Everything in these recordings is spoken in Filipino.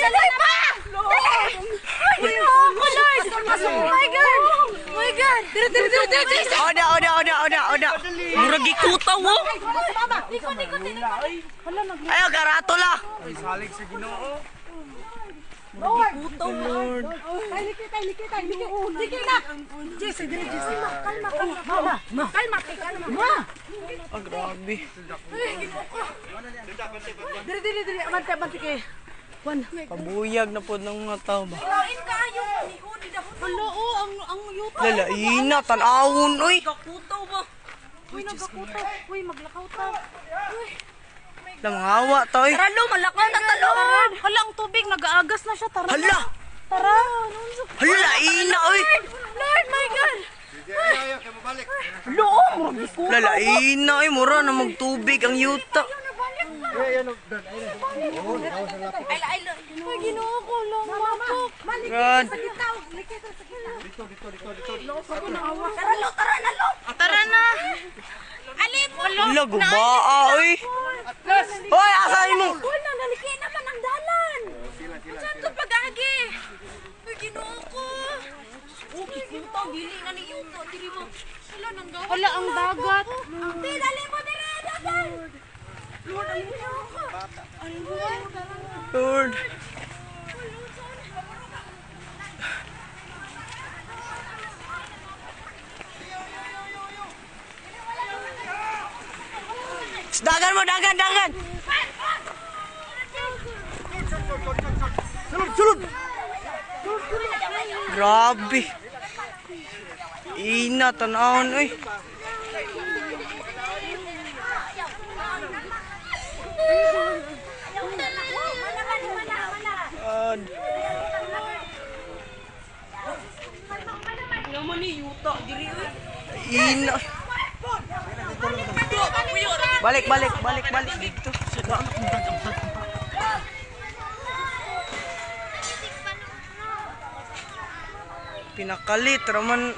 Salay pa! Lord! Ay, ako, Lord! Oh my God! Oh my God! Oda. Murag ikutaw mo. Ikot. Ayaw, karatula. Ay, salig sa Ginoo. Lord! Lord! Likit na! Jesse, kalma. Kalma. Ah, grabe. Diri. Abante kay. Pabuyag na po ng mga tao ba? Lain kayo. Ni dahon. Hala, ang yuta. Lalaina, tanawon, uy. Nagakutaw ba? Uy, nagakutaw. Uy, maglakaw ta. Uy. Lamhawa, toy. Tara, lo, malakaw na talo. Hala, ang tubig, nag-aagas na siya. Tara. Hala! Tara. Hala, ina, uy. Lord, my God. Ayaw, kayo mabalik. Loo, Lalaina, uy. Mura na magtubig ang yuta. Ay, Ginoo ko, lumapok. God. Tara na, lo. Tara na. Alin mo, lo. Hala, gubaa, uy. Hoy, asahin mo. Wala, nalikin naman ang dalan. Saan ito pag-agi? Ay, Ginoo ko. Okay, kutaw, dili na ni Yuto. Dili mo. Wala, ang dagat. Dali mo, dagat. Lord, alin mo ako. Lord. Dagan. Sulod. Grabe. Ina, tanawon, uy. God. Naman ni Yuto, diri. Ina. Balik dito. Pinakalit raman.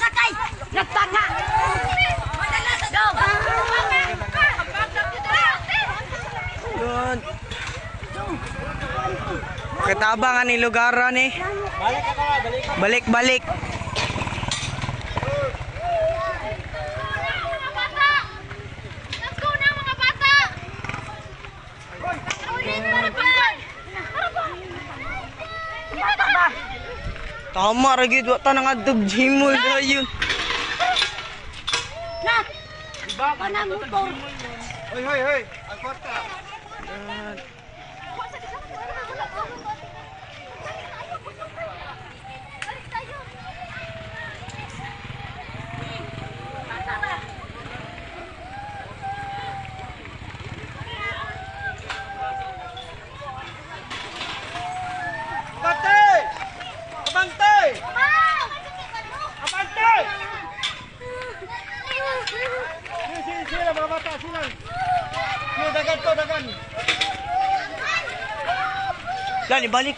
Sakay! Nagtanga! God. Katabangan ni lugaran eh. Balik. Tama ra gyud wa ta nang adtog jimol dayon. Na! Diba? Kanang motor. Hoy. Ang kwarta. Abante! Sila mga bata, sila. Dagan. Dali balik.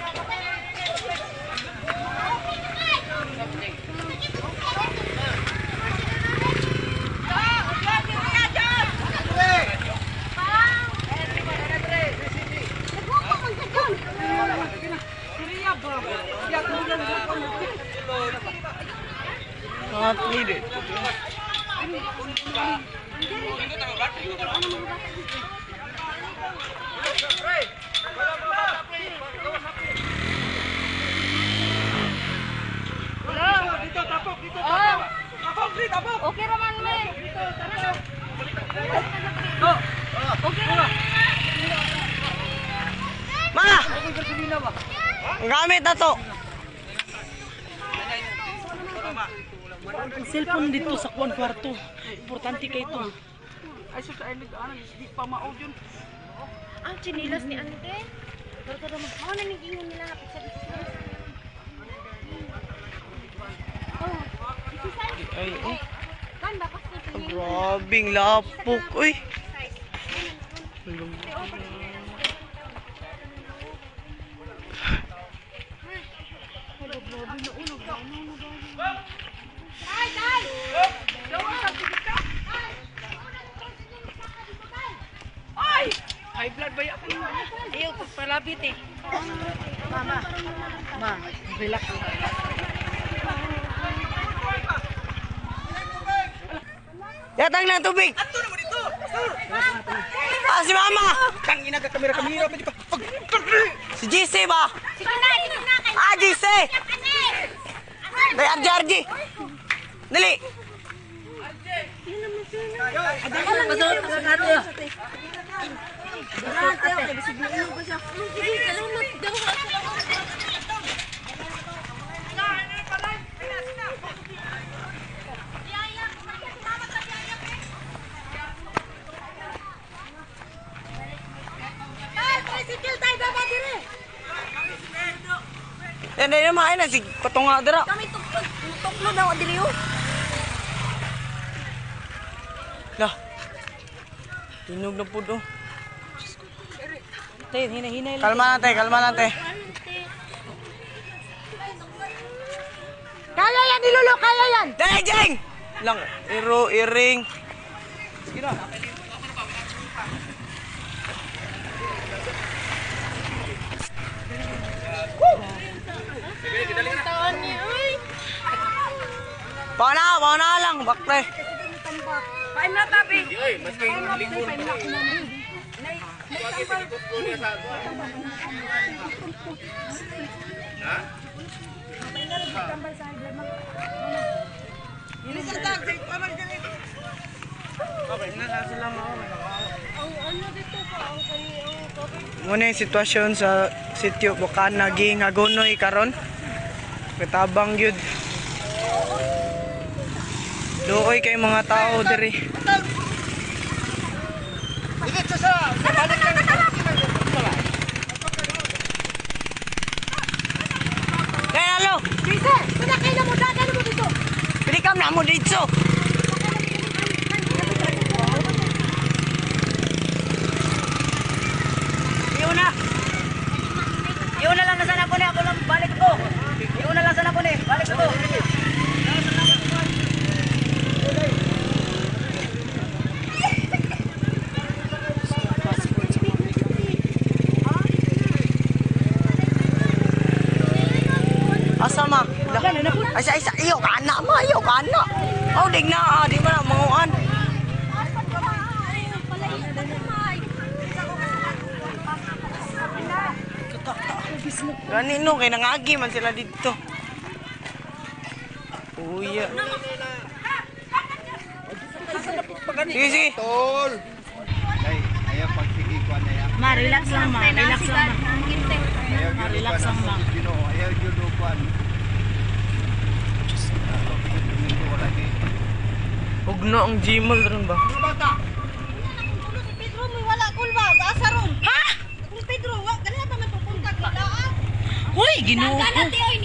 Not needed. Okay naman, men. Okay naman. Mga! Ang gamit na to. Ang cellphone dito sa kwarto. Importante kay ito. Ay, so sa ilig, di pa maod yun. Ang chinilas ni Ante. Pero mo na ning ingon nila hapit sa dito. Ay, oh. Kan ba kasi Grabing lapok, uy. baya ko. Ayaw, pagpalapit eh. Mama. Ma, relax. Datang ng tubig. Ato naman dito. Si Mama. Tangina ka kamera pa di pa. Si GC ba? GC. Day RJ. Dali. Yan na yung main na si patunga dira. Kami tuklo daw diliyo. Lah. Tinog na po do. Tay, hinay-hinay lang. Kalma na te. Kaya yan, nilulo, kaya yan. Jeng! Lang, iring. Sige na. Bawa na lang, bakte. Paim na tabi. Muna yung sitwasyon sa sitio Bukan naging agonoy karon. Katabang yun. Looy kay mga tao diri. Dikit sa balik lang. Kaya alo, Bisa, kada kayo na mo dadalo mo dito. pilikam na mo dito. Iyon na lang na sana po ni ako lang balik ko. Iyon na lang sana po ni balik ko. Asa ma? Ay sa iyo kana ma, iyo kana. Oh, dig na, di ba manguan. Ganino kay nangagi man sila dito. Uya. Sige. Tol. Ay, ayaw pagsigi ko na yan. Ma, relax lang ma, relax lang ma. Ayaw Relax lang lang. Ayaw yun lupan. Ug na ang Gmail ron ba? Bata. Si Pedro mo wala kulba, asa ron. Ha? Kung Pedro, wa ganyan pa man pupunta kita. Hoy, Ginoo ko. Ganati oy